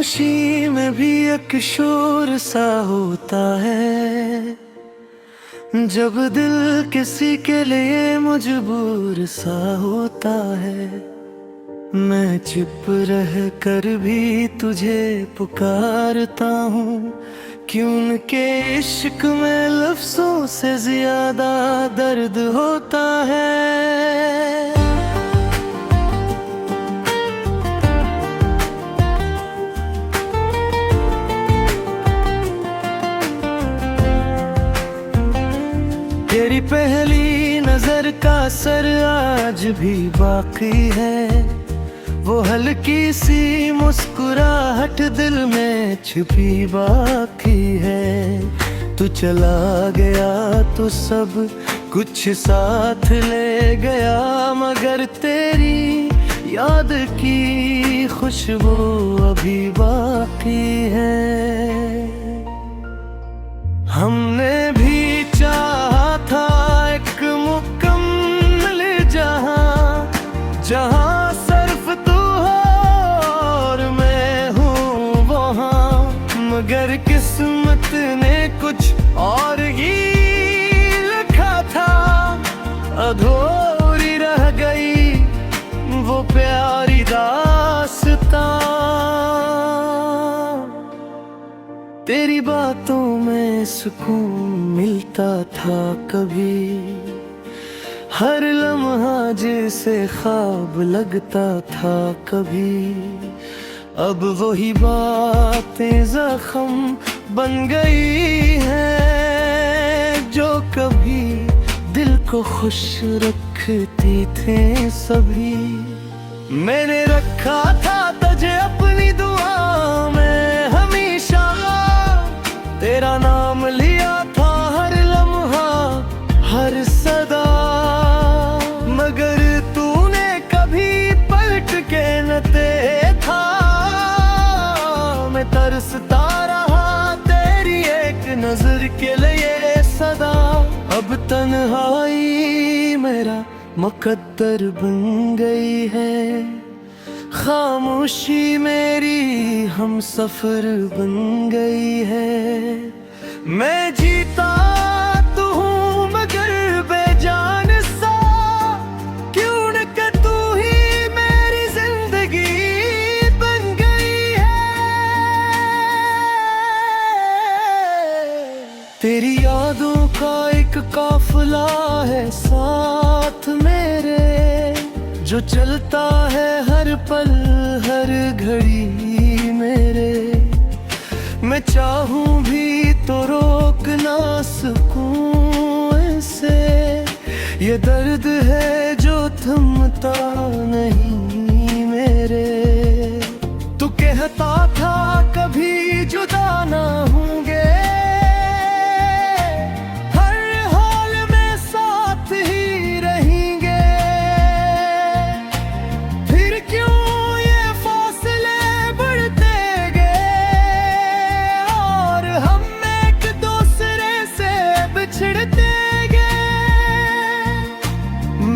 खामोशी में भी एक शोर सा होता है, जब दिल किसी के लिए मजबूर सा होता है। मैं चुप रह कर भी तुझे पुकारता हूँ, क्यों उनके इश्क में लफ्जों से ज्यादा दर्द होता है। तेरी पहली नजर का असर आज भी बाकी है, वो हल्की सी मुस्कुराहट दिल में छुपी बाकी है। तू चला गया तो सब कुछ साथ ले गया, मगर तेरी याद की खुशबू अभी बाकी है। हमने भी चाहा था एक मुकम्मल जहां, जहां सिर्फ तू हो और मैं हूँ वहाँ, मगर किस्मत ने कुछ और ही लिखा था। अधूरी रह गई वो प्यारी दास्तां। तेरी बातों में सुकून मिलता था कभी, हर लम्हा जैसे ख्वाब लगता था कभी। अब वही बातें जख्म बन गई हैं, जो कभी दिल को खुश रखती थे सभी। मैंने रखा था तुझे अपनी दुआ में हमेशा, तेरा नाम लिया था हर लम्हा हर सदा, मगर तूने कभी पलट के न देखा। मैं तरसता रहा तेरी एक नजर के लिए सदा। अब तन्हाई मेरा मुकद्दर बन गई है, खामोशी मेरी हम सफर बन गई है। मैं जीता तो हूँ मगर बेजान सा, क्यों न कि तू ही मेरी जिंदगी बन गई है। तेरी यादों का एक काफिला है साथ मेरे, जो चलता है हर पल हर घड़ी मेरे। मैं चाहूं भी तो रोक ना सकूं ऐसे, ये दर्द है जो थमता नहीं मेरे। तू कहता था कभी जुदा ना होंगे,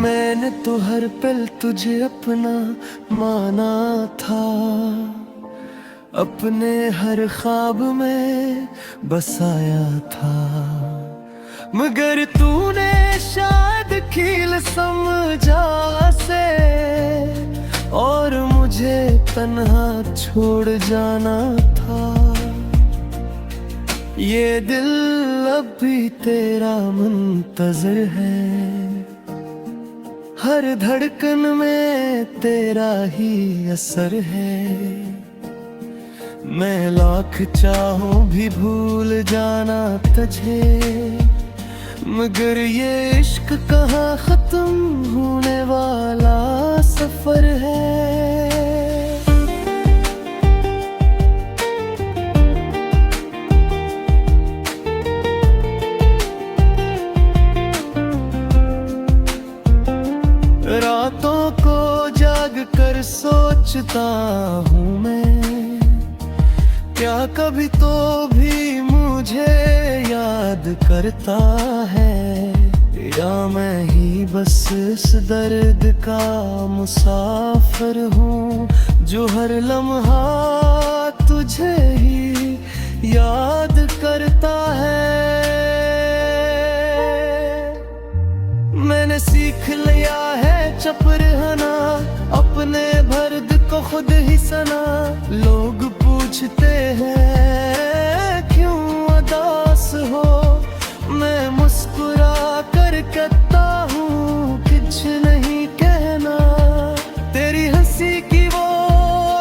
मैंने तो हर पल तुझे अपना माना था, अपने हर ख्वाब में बसाया था, मगर तूने शायद कील समझा से और मुझे तन्हा छोड़ जाना था। ये दिल अब भी तेरा मुंतज़िर है, हर धड़कन में तेरा ही असर है। मैं लाख चाहूं भी भूल जाना तुझे, मगर ये इश्क कहाँ खत्म होने वाला सफर है। रातों को जाग कर सोचता हूँ मैं, क्या कभी तो भी मुझे याद करता है, या मैं ही बस इस दर्द का मुसाफिर हूँ, जो हर लम्हा तुझे ही याद करता है। मैंने सीख लिया है चुप रहना, अपने दर्द को खुद ही सना। लोग पूछते हैं क्यों उदास हो, मैं मुस्कुरा कर कहता हूँ कुछ नहीं कहना। तेरी हंसी की वो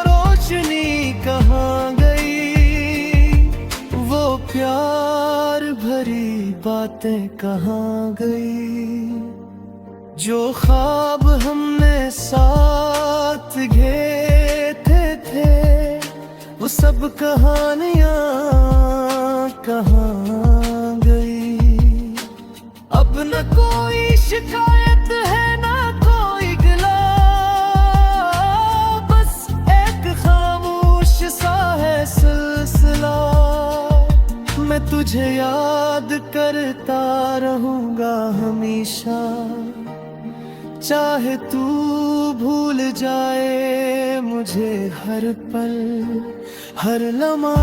रोशनी कहाँ गई, वो प्यार भरी बातें कहाँ गई। जो ख्वाब हमने साथ घेरे थे, वो सब कहानियाँ कहाँ गई। अब न कोई शिकायत है ना कोई गिला, बस एक खामोश सा है सिलसिला। मैं तुझे याद करता रहूँगा हमेशा, चाहे तू भूल जाए मुझे हर पल हर लम्हा।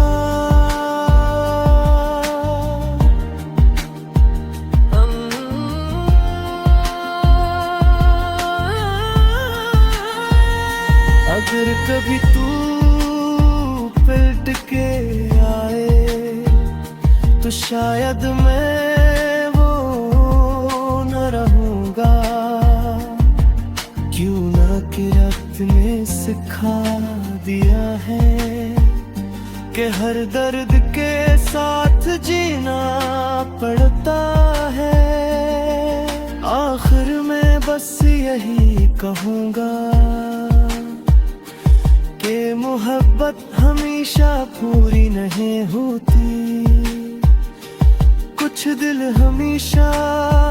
अगर कभी तू पलट के आए तो शायद मैं वो न रहूँगा। क्यों ना किरत ने सिखा दिया है कि हर दर्द के साथ जीना पड़ता है। आखिर में बस यही कहूँगा कि मोहब्बत हमेशा पूरी नहीं होती। कुछ दिल हमेशा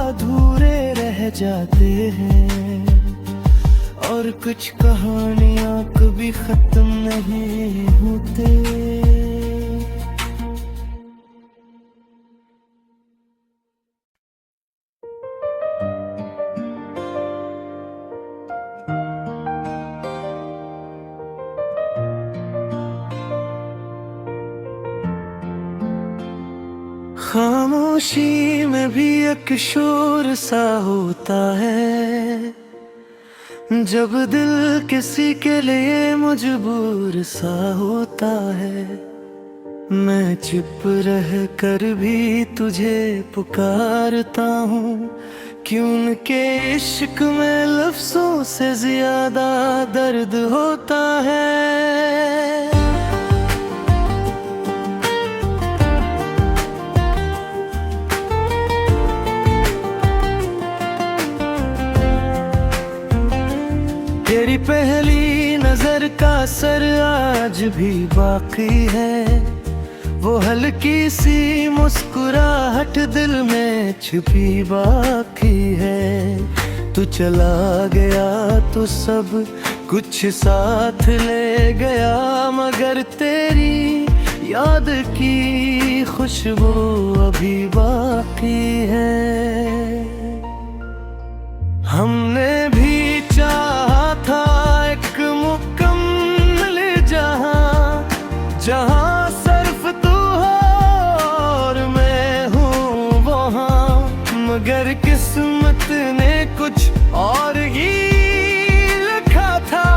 अधूरे रह जाते हैं, और कुछ कहानियाँ कभी खत्म नहीं होते। खामोशी में भी एक शोर सा होता है, जब दिल किसी के लिए मजबूर सा होता है। मैं चुप रह कर भी तुझे पुकारता हूँ, क्यों उनके इश्क में लफ्जों से ज्यादा दर्द होता है। तेरी पहली नजर का असर आज भी बाकी है, वो हल्की सी मुस्कुराहट दिल में छुपी बाकी है। तू चला गया तो सब कुछ साथ ले गया, मगर तेरी याद की खुशबू अभी बाकी है। हमने भी चाहा था एक मुकम्मल जहां, जहां सिर्फ तू हो और मैं हूँ वहाँ, मगर किस्मत ने कुछ और ही लिखा था।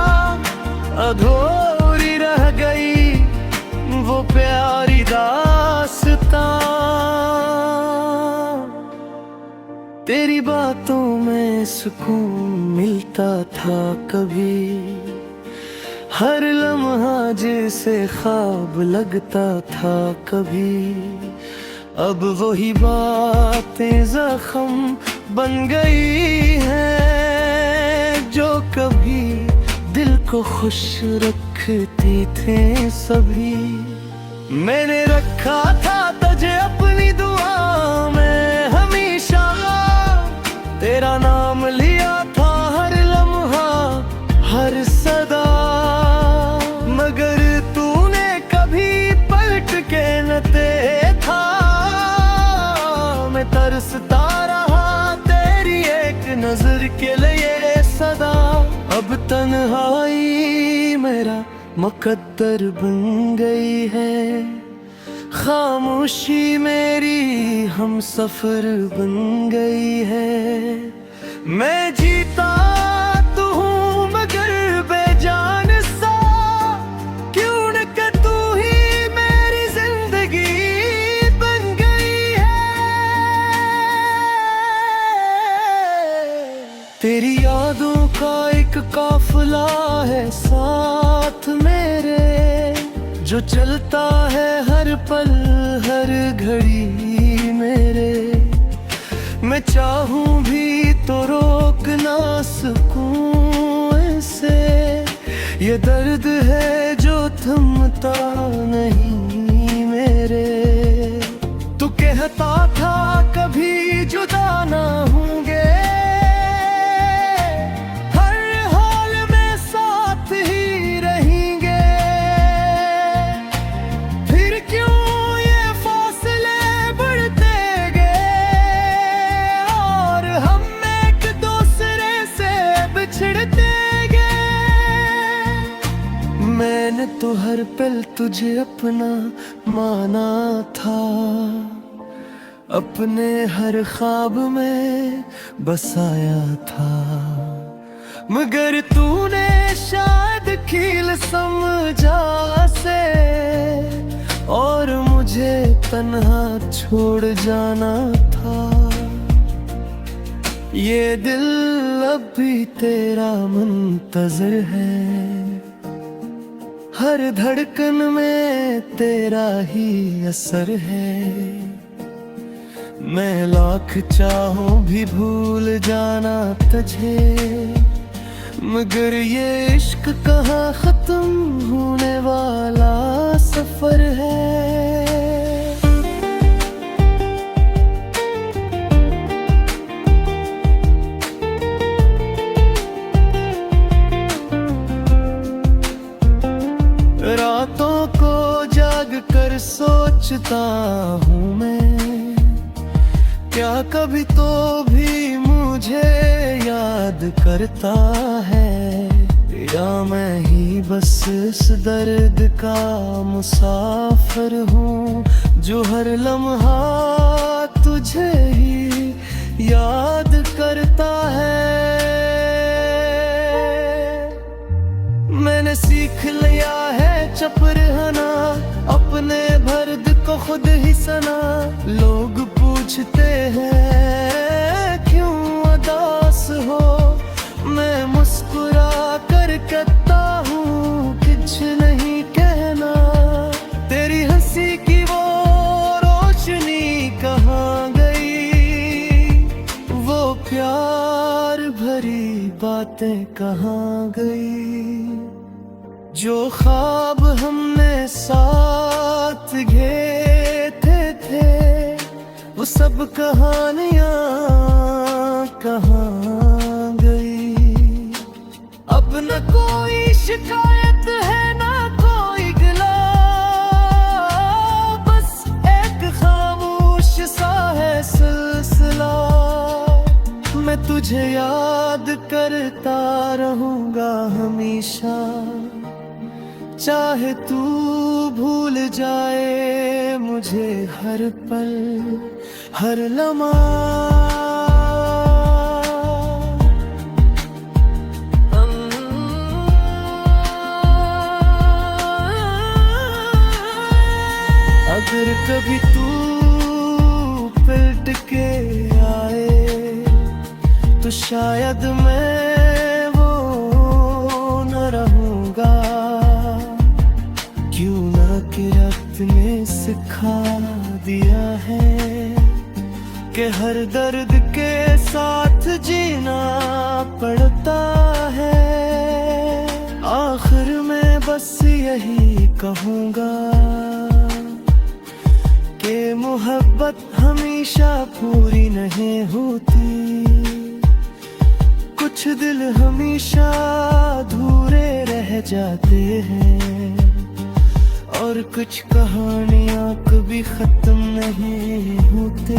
अधूरी रह गई वो प्यारी दास्तां। तेरी बातों में सुकून मिलता था कभी, हर लम्हा जैसे ख्वाब लगता था कभी। अब वही बातें जख्म बन गई हैं, जो कभी दिल को खुश रखती थे सभी। मैंने रखा था तुझे अपनी दुआ में हमेशा, तेरा नाम लिया था हर लम्हा हर सदा, मगर तूने कभी पलट के न देखा। मैं तरसता रहा तेरी एक नजर के लिए सदा। अब तन्हाई मेरा मुकद्दर बन गई है। खामोशी मेरी हम सफर बन गई है। मैं जीता तो हूँ मगर बेजान सा, क्यों न कि तू ही मेरी जिंदगी बन गई है। तेरी यादों का एक काफिला है साथ मेरे, जो चलता है हर पल हर घड़ी मेरे। मैं चाहूं भी तो रोक ना सकूं इसे, ये दर्द है जो थमता नहीं मेरे। तू कहता था कभी जुदा ना होंगे, मैंने तो हर पल तुझे अपना माना था, अपने हर ख्वाब में बसाया था। मगर तूने शायद कील समझा से, और मुझे तन्हा छोड़ जाना था। ये दिल अब भी तेरा मुंतज़िर है, हर धड़कन में तेरा ही असर है। मैं लाख चाहूं भी भूल जाना तुझे, मगर ये इश्क कहाँ खत्म होने वाला सफर है। रातों को जाग कर सोचता हूँ मैं, क्या कभी तो भी मुझे याद करता है, या मैं ही बस इस दर्द का मुसाफिर हूँ, जो हर लम्हा तुझे ही याद करता है। मैंने सीख लिया है चुप रहना, अपने दर्द को खुद ही सना। लोग पूछते हैं क्यों उदास हो, मैं मुस्कुरा कर कहता हूँ कुछ नहीं कहना। तेरी हंसी की वो रोशनी कहाँ गई, वो प्यार भरी बातें कहाँ गई। जो ख्वाब हमने साथ घेरे थे, वो सब कहानियाँ कहाँ गई। अब न कोई शिकायत है ना कोई गिला, बस एक खामोश सा है सिलसिला। मैं तुझे याद करता रहूँगा हमेशा, चाहे तू भूल जाए मुझे हर पल हर लम्हा। अगर कभी तू पलट के आए तो शायद मैं वो न रहूँगा, क्यों ना कि रब ने सिखा दिया है कि हर दर्द के साथ जीना पड़ता है। आखिर में बस यही कहूँगा कि मोहब्बत हमेशा पूरी नहीं होती, कुछ दिल हमेशा अधूरे रह जाते हैं, और कुछ कहानियाँ कभी खत्म नहीं होते।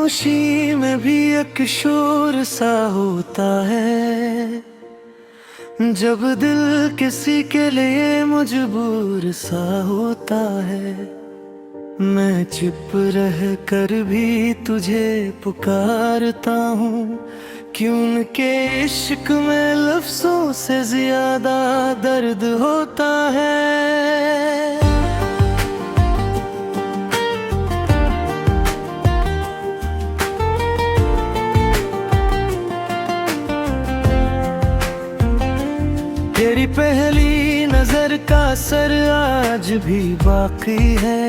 खामोशी में भी एक शोर सा होता है, जब दिल किसी के लिए मजबूर सा होता है। मैं चुप रह कर भी तुझे पुकारता हूँ, कि उनके इश्क में लफ्जों से ज्यादा दर्द होता है। तेरी पहली नजर का असर आज भी बाकी है,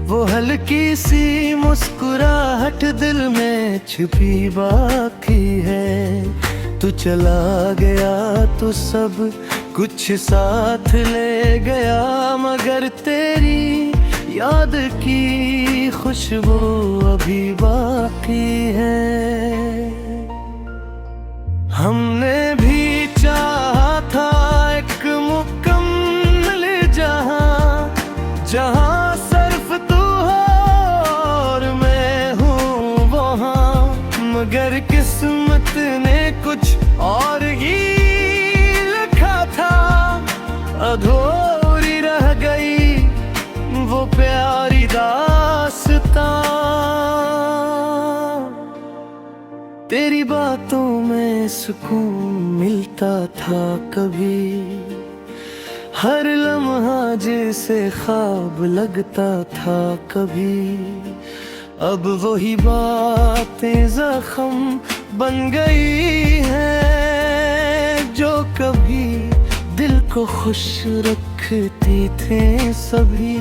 वो हल्की सी मुस्कुराहट दिल में छिपी बाकी है। तू चला गया तो सब कुछ साथ ले गया, मगर तेरी याद की खुशबू अभी बाकी है। हमने भी चाहा था एक मुकम्मल जहां, जहां सिर्फ तू हो और मैं हूँ वहाँ, मगर किस्मत ने कुछ और ही लिखा था। अधूरी रह गई वो प्यारी दास्तां। तेरी बातों में सुकून मिलता था कभी, हर लम्हा जैसे ख्वाब लगता था कभी। अब वही बातें जख्म बन गई हैं, जो कभी दिल को खुश रखती थे सभी।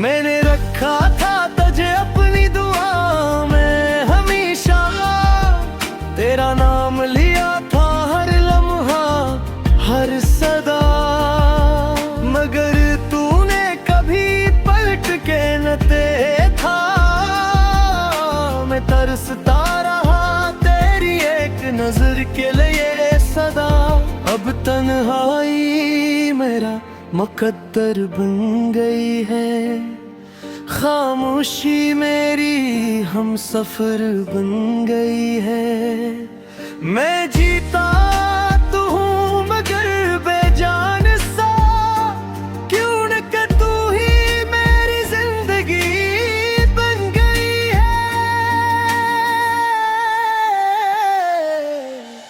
मैंने रखा था तुझे अपनी दुआ में हमेशा, तेरा नाम लिया था हर लम्हा हर सदा, मगर तूने कभी पलट के न देखा। मैं तरसता रहा तेरी एक नजर के लिए सदा। अब तन्हाई मेरा मुकद्दर बन गई है, खामोशी मेरी हम सफर बन गई है। मैं जीता तो हूँ मगर बेजान सा, क्यों न कि तू ही मेरी जिंदगी बन गई है।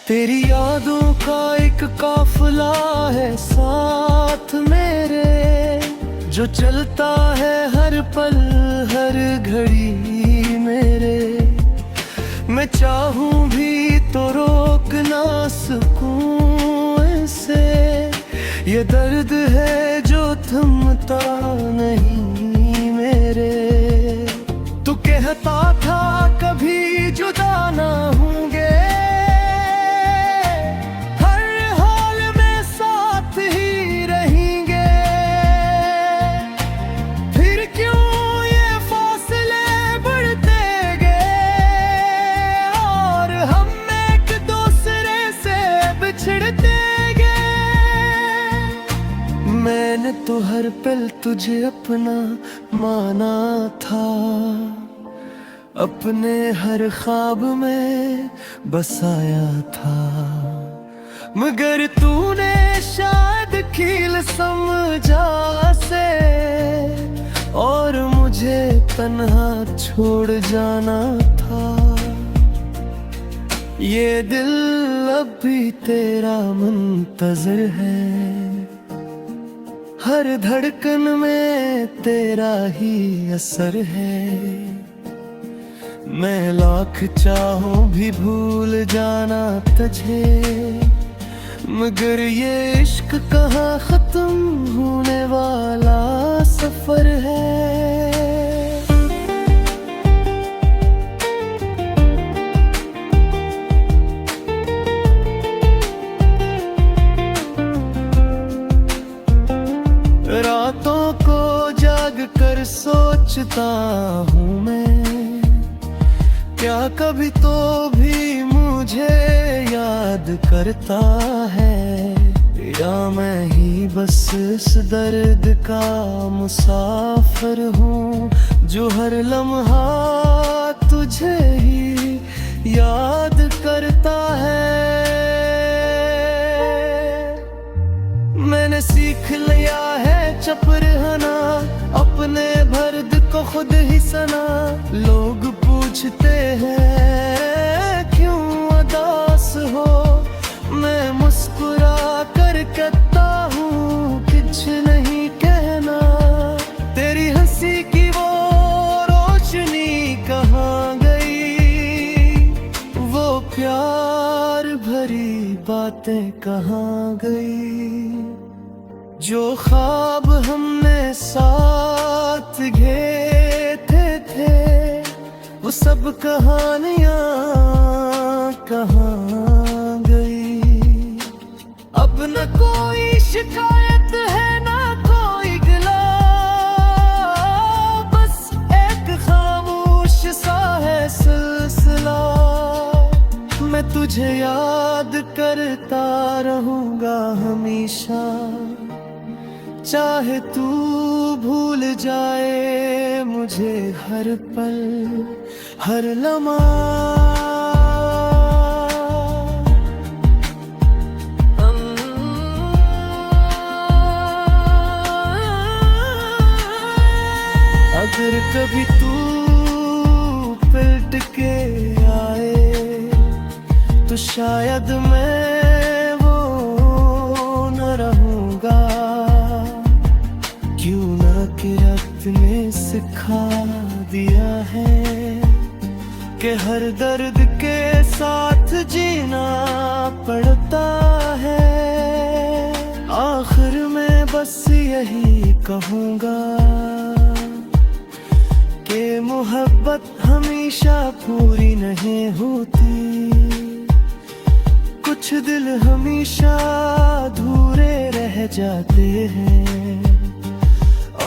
तेरी यादों का एक काफिला है साथ मेरे, जो चलता है हर पल हर घड़ी मेरे। मैं चाहूं भी तो रोक ना सकूं ऐसे, ये दर्द है जो थमता नहीं मेरे। तू कहता था कभी जुदा ना होंगे, मैंने तो हर पल तुझे अपना माना था, अपने हर ख्वाब में बसाया था। मगर तूने शायद कील समझा से, और मुझे तन्हा छोड़ जाना था। ये दिल अब भी तेरा मुंतज़िर है, हर धड़कन में तेरा ही असर है। मैं लाख चाहूं भी भूल जाना तुझे, मगर ये इश्क कहाँ खत्म होने वाला सफर है। रातों को जाग कर सोचता हूँ मैं, क्या कभी तो भी मुझे याद करता है, या मैं ही बस इस दर्द का मुसाफिर हूँ, जो हर लम्हा तुझे ही याद करता है। मैंने सीख लिया है चुप रहना, अपने दर्द को खुद ही सना। लोग पूछते हैं क्यों उदास हो, मैं मुस्कुरा कर कहता हूँ कुछ नहीं कहना। तेरी हंसी की वो रोशनी कहाँ गई, वो प्यार भरी बातें कहाँ गई। जो ख्वाब हमने साथ घेरे थे, वो सब कहानियाँ कहाँ गई। अब न कोई शिकायत है ना कोई गिला, बस एक खामोश सा है सिलसिला। मैं तुझे याद करता रहूँगा हमेशा, चाहे तू भूल जाए मुझे हर पल हर लम्हा। अगर कभी तू पलट के आए तो शायद मैं वो न रहूँगा। क्यों ना किरत ने सिखा दिया है कि हर दर्द के साथ जीना पड़ता है। आखिर में बस यही कहूँगा कि मोहब्बत हमेशा पूरी नहीं होती। कुछ दिल हमेशा अधूरे रह जाते हैं,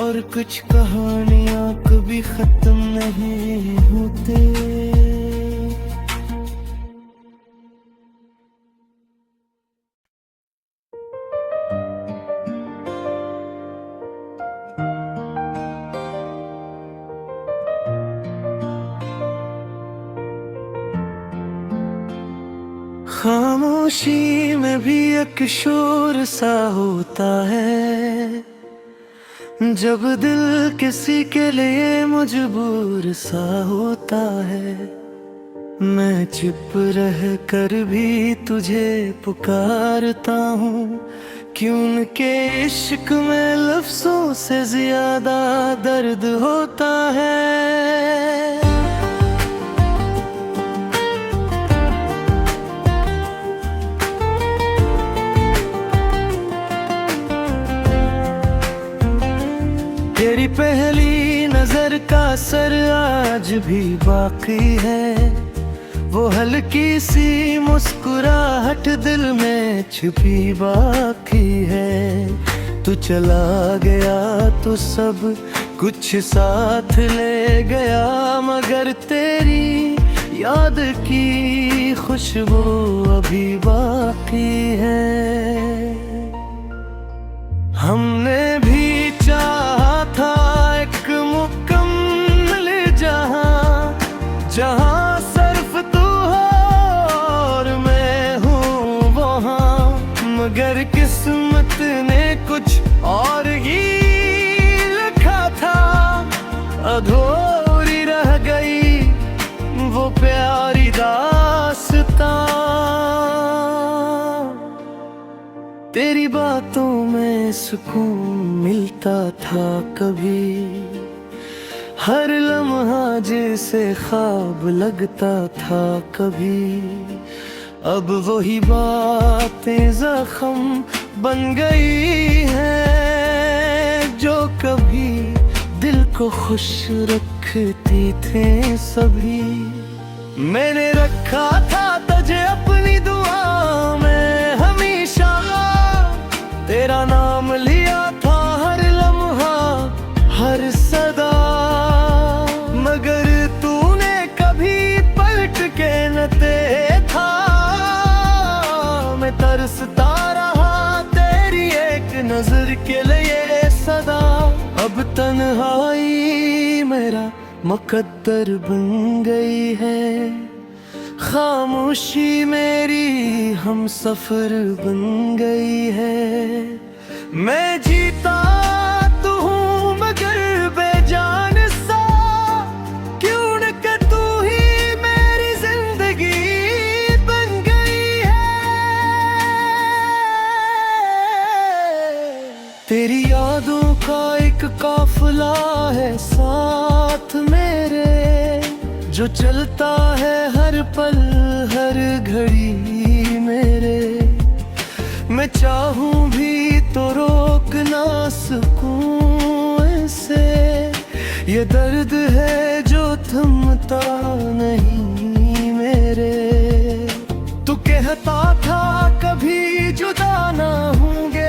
और कुछ कहानियाँ कभी खत्म नहीं होते। खामोशी में भी एक शोर सा होता है, जब दिल किसी के लिए मजबूर सा होता है। मैं चुप रह कर भी तुझे पुकारता हूँ, क्यों उनके इश्क में लफ्जों से ज्यादा दर्द होता है। तेरी पहली नजर का असर आज भी बाकी है, वो हल्की सी मुस्कुराहट दिल में छुपी बाकी है। तू चला गया तो सब कुछ साथ ले गया, मगर तेरी याद की खुशबू अभी बाकी है। हमने भी चाहा था एक मुकम्मल जहां, जहां सिर्फ तू हो और मैं हूँ वहाँ, मगर किस्मत ने कुछ और ही लिखा था। अधूरी रह गई वो प्यारी दास्तां। तेरी बातों में सुकून मिलता था कभी, हर लम्हा जैसे ख्वाब लगता था कभी। अब वही बातें जख्म बन गई हैं, जो कभी दिल को खुश रखती थे सभी। मैंने रखा था तुझे अपनी दुआ में हमेशा, तेरा नाम लिया था हर लम्हा हर सदा, मगर तूने कभी पलट के न देखा। मैं तरसता रहा तेरी एक नजर के लिए सदा। अब तन्हाई मेरा मुकद्दर बन गई है। खामोशी मेरी हम सफर बन गई है। मैं जीता तो हूँ मगर बेजान सा, क्यों न कि तू ही मेरी जिंदगी बन गई है। तेरी यादों का एक काफिला है साथ मेरे, जो चलता है हर पल हर घड़ी मेरे। मैं चाहूं भी तो रोक ना सकूं ऐसे, ये दर्द है जो थमता नहीं मेरे। तू कहता था कभी जुदा ना होंगे,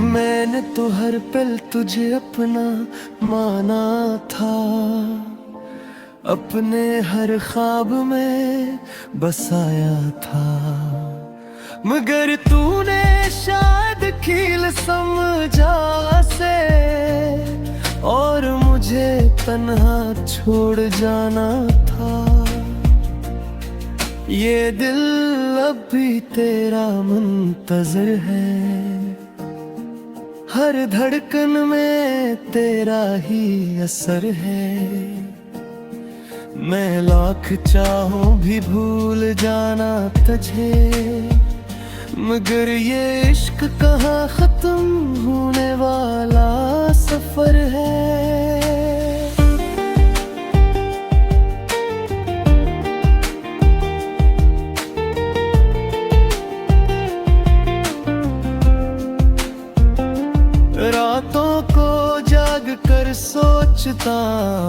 मैंने तो हर पल तुझे अपना माना था, अपने हर ख्वाब में बसाया था। मगर तूने शायद खील समझा से, और मुझे तन्हा छोड़ जाना था। ये दिल अब भी तेरा मुंतज़िर है, हर धड़कन में तेरा ही असर है। मैं लाख चाहूं भी भूल जाना तुझे, मगर ये इश्क कहाँ खत्म होने वाला सफर है। रातों को जाग कर सोचता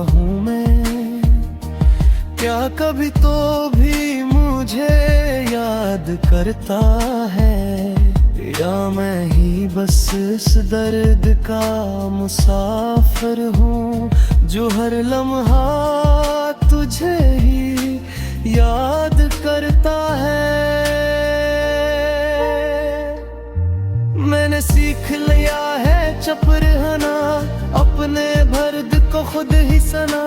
हूँ मैं, क्या कभी तो भी मुझे याद करता है, या मैं ही बस इस दर्द का मुसाफिर हूँ, जो हर लम्हा तुझे ही याद करता है। मैंने सीख लिया है चुप रहना, अपने दर्द को खुद ही सना।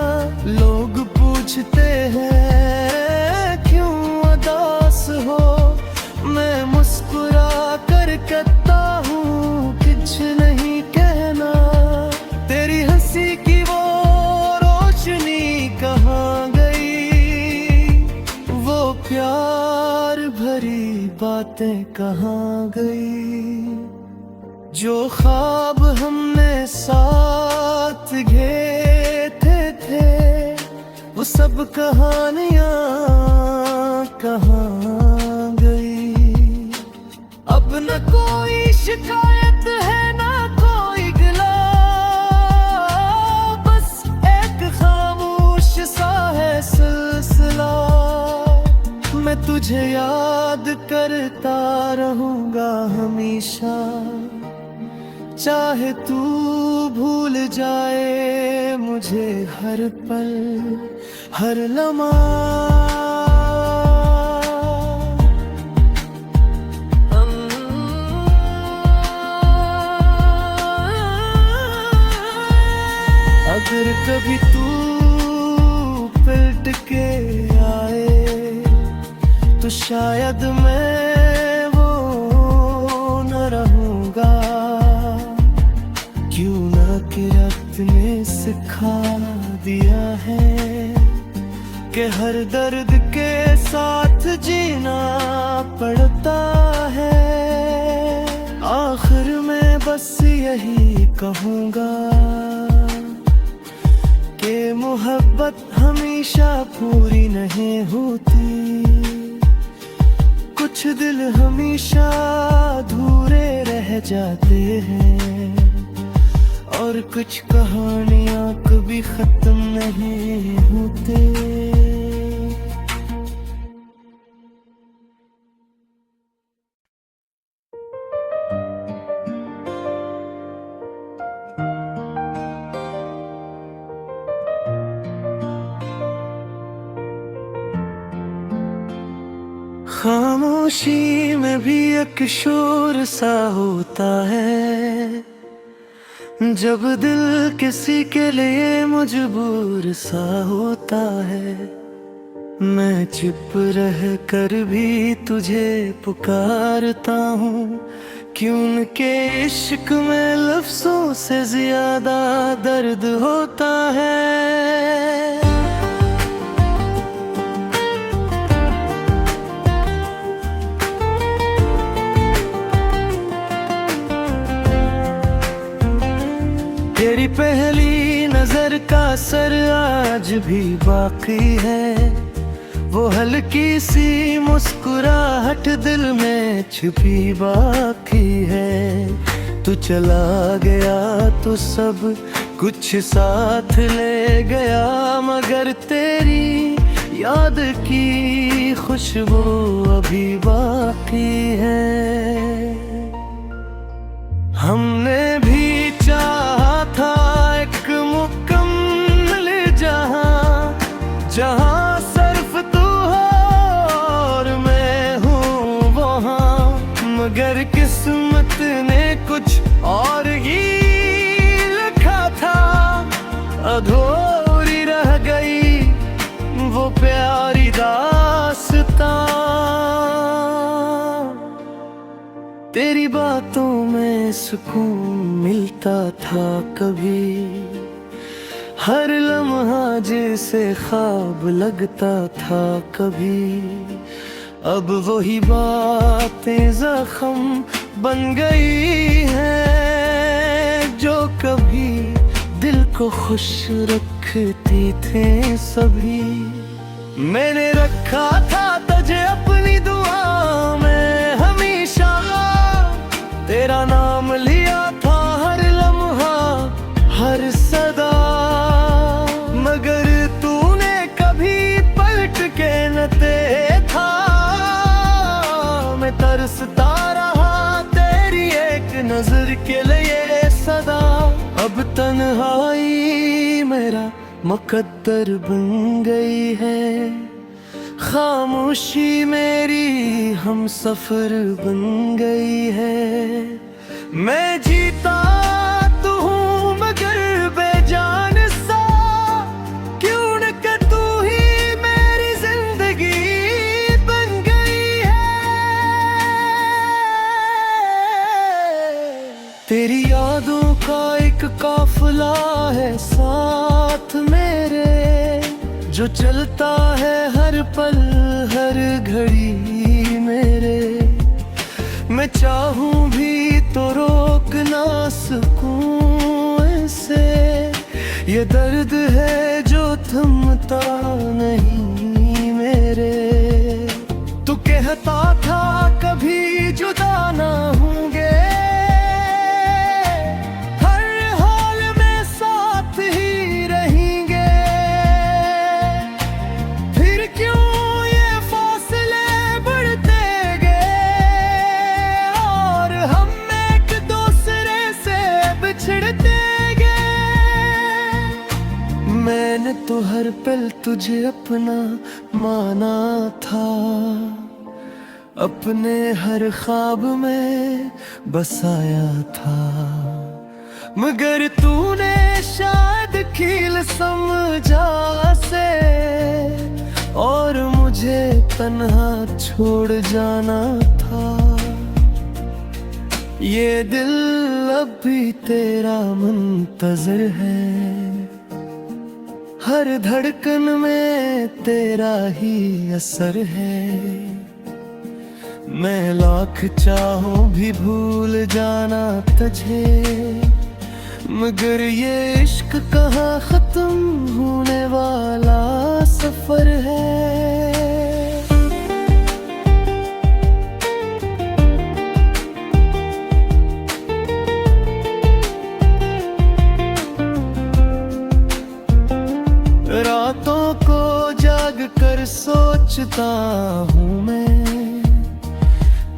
लोग पूछते हैं क्यों उदास हो, मैं मुस्कुरा कर कहता हूँ कुछ नहीं कहना। तेरी हंसी की वो रोशनी कहाँ गई, वो प्यार भरी बातें कहाँ गई। जो ख्वाब हमने साथ घेरे थे, वो सब कहानियाँ कहाँ गई। अब न कोई शिकायत है ना कोई गिला, बस एक खामोश सा है सिलसिला। मैं तुझे याद करता रहूँगा हमेशा, चाहे तू भूल जाए मुझे हर पल हर लम्हा। अगर कभी तू पलट के आए, तो शायद मैं वो न रहूँगा। क्यों ना कि रब ने सिखा दिया है कि हर दर्द के साथ जीना पड़ता है। आखिर में बस यही कहूँगा कि मोहब्बत हमेशा पूरी नहीं होती, कुछ दिल हमेशा अधूरे रह जाते हैं, और कुछ कहानियाँ कभी खत्म नहीं होते। खामोशी में भी एक शोर सा होता है, जब दिल किसी के लिए मजबूर सा होता है। मैं चुप रह कर भी तुझे पुकारता हूँ, क्यों उनके इश्क में लफ्जों से ज्यादा दर्द होता है। तेरी पहली नजर का असर आज भी बाकी है, वो हल्की सी मुस्कुराहट दिल में छुपी बाकी है। तू चला गया तो सब कुछ साथ ले गया, मगर तेरी याद की खुशबू अभी बाकी है। हमने भी चाहा था एक मुकम्मल जहां, जहां सिर्फ तू हो और मैं हूँ वहाँ, मगर किस्मत ने कुछ और ही लिखा था। अधूरी रह गई वो प्यारी दास्तां। तेरी बातों में सुकून मिलता था कभी, हर लम्हा जैसे ख्वाब लगता था कभी। अब वही बातें जख्म बन गई हैं, जो कभी दिल को खुश रखती थे सभी। मैंने रखा था तुझे अपनी दुआ में हमेशा, तेरा नाम लिया था हर लम्हा हर सदा, मगर तूने कभी पलट के न देखा। मैं तरसता रहा तेरी एक नजर के लिए सदा। अब तन्हाई मेरा मुकद्दर बन गई है, खामोशी मेरी हम सफर बन गई है। मैं जीता तो हूँ मगर बेजान सा, क्यों न कि तू ही मेरी जिंदगी बन गई है। तेरी यादों का एक काफिला है साथ मेरे, जो चलता है हर पल हर घड़ी मेरे। मैं चाहूं भी तो रोक ना सकूं ऐसे, ये दर्द है जो थमता नहीं मेरे। तू कहता था कभी जुदा ना होंगे, मैंने तो हर पल तुझे अपना माना था, अपने हर ख्वाब में बसाया था। मगर तूने शायद कील समझा से, और मुझे तन्हा छोड़ जाना था। ये दिल अब भी तेरा मुंतज़िर है, हर धड़कन में तेरा ही असर है। मैं लाख चाहूं भी भूल जाना तुझे, मगर ये इश्क कहाँ खत्म होने वाला सफर है। रातों को जाग कर सोचता हूँ मैं,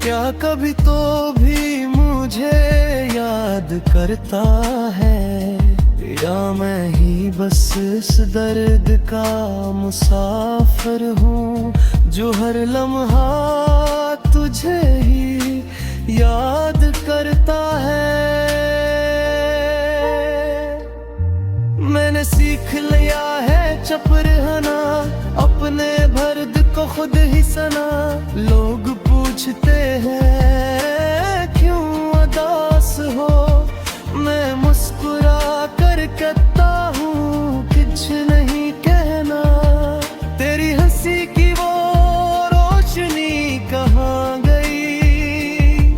क्या कभी तो भी मुझे याद करता है। या मैं ही बस इस दर्द का मुसाफिर हूँ जो हर लम्हा तुझे ही याद करता है। मैंने सीख लिया है चुप रहना, अपने दर्द को खुद ही सना। लोग पूछते हैं क्यों उदास हो, मैं मुस्कुरा कर कहता हूँ कुछ नहीं कहना। तेरी हंसी की वो रोशनी कहाँ गई,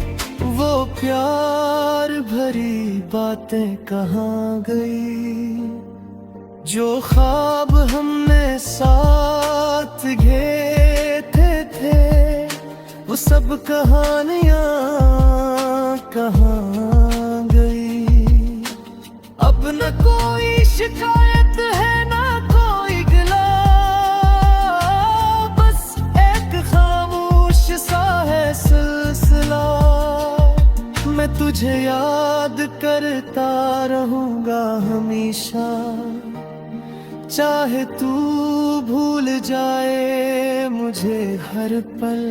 वो प्यार भरी बातें कहाँ गई। जो ख्वाब हमने साथ घेरे थे वो सब कहानियाँ कहाँ गई। अब न कोई शिकायत है ना कोई गिला, बस एक खामोश सा है सिलसिला। मैं तुझे याद करता रहूँगा हमेशा, चाहे तू भूल जाए मुझे हर पल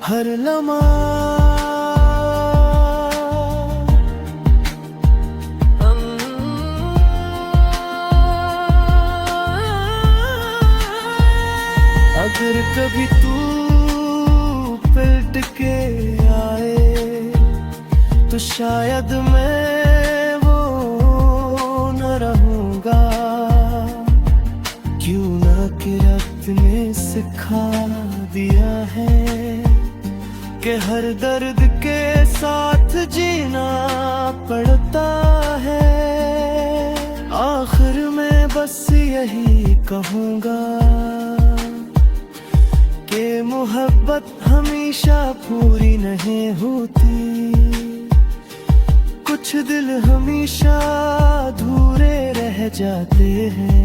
हर लम्हा। अगर कभी तू पलट के आए तो शायद मैं वो न रहूँगा। क्यों ना किरत ने सिखा दिया है कि हर दर्द के साथ जीना पड़ता है। आखिर में बस यही कहूँगा कि मोहब्बत हमेशा पूरी नहीं होती, कुछ दिल हमेशा अधूरे रह जाते हैं,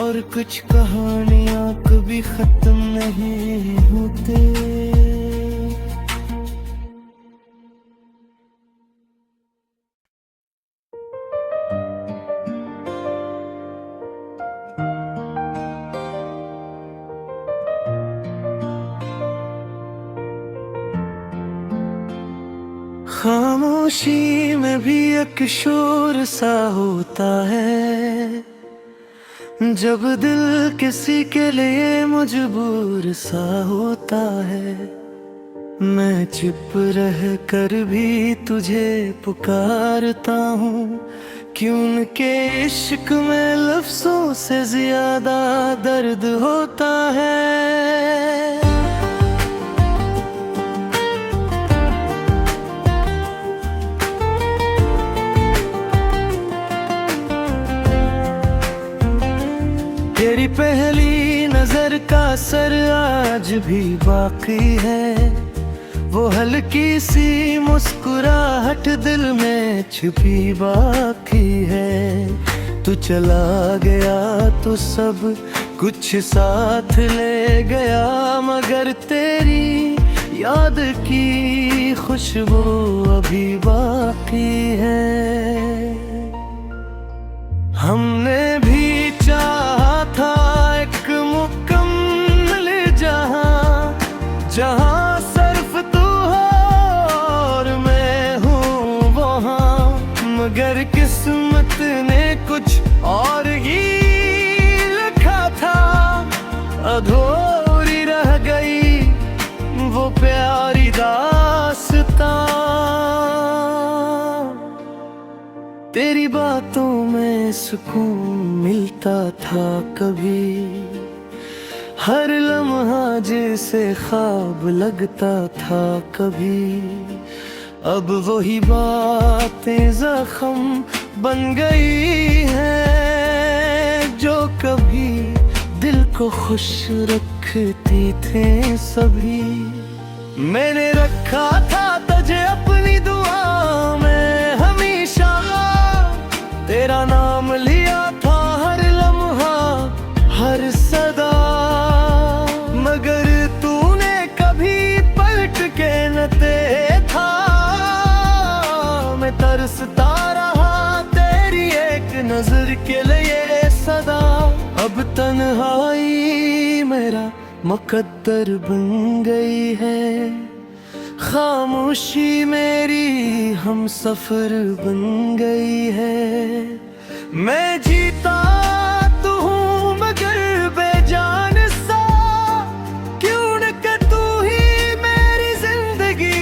और कुछ कहानियाँ कभी खत्म नहीं होते। खामोशी में भी एक शोर सा होता है, जब दिल किसी के लिए मजबूर सा होता है। मैं चुप रह कर भी तुझे पुकारता हूँ, क्यों उनके इश्क में लफ्जों से ज्यादा दर्द होता है। तेरी पहली नजर का असर आज भी बाकी है, वो हल्की सी मुस्कुराहट दिल में छुपी बाकी है। तू चला गया तो सब कुछ साथ ले गया, मगर तेरी याद की खुशबू अभी बाकी है। हमने भी चाहा था एक मुकम्मल जहां, जहां सिर्फ तू हो और मैं हूँ वहाँ, मगर किस्मत ने कुछ और ही लिखा था। अधूरी रह गई वो प्यारी दास्तां, तेरी बातों में सुकून मिलता था कभी, हर लम्हा जैसे ख्वाब लगता था कभी। अब वही बातें जख्म बन गई हैं, जो कभी दिल को खुश रखती थे सभी। मैंने रखा था तुझे अपनी दुआ में हमेशा, तेरा नाम लिया था हर लम्हा हर सदा, मगर तूने कभी पलट के न देखा। मैं तरसता रहा तेरे मेरा मुकद्दर बन गई है। खामोशी मेरी हम सफर बन गई है। मैं जीता तो हूँ मगर बेजान सा, क्यों न कि तू ही मेरी जिंदगी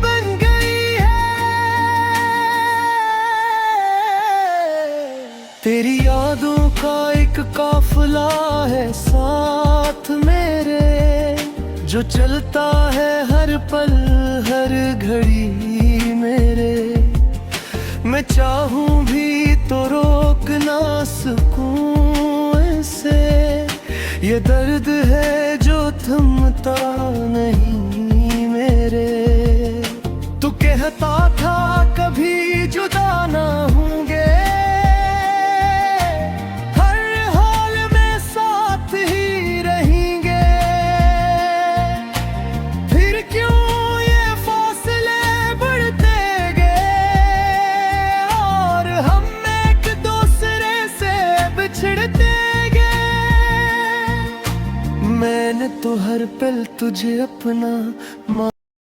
बन गई है। तेरी यादों का एक काफिला है साथ मेरे, जो चलता है हर पल हर घड़ी मेरे। मैं चाहूं भी तो रोक ना सकूं ऐसे, ये दर्द है जो थमता नहीं मेरे। तू कहता था कभी जुदा ना होंगे, हर हाल में साथ ही रहेंगे। फिर क्यों ये फासले बढ़ते गए और हम एक दूसरे से बिछड़ते गए। मैंने तो हर पल तुझे अपना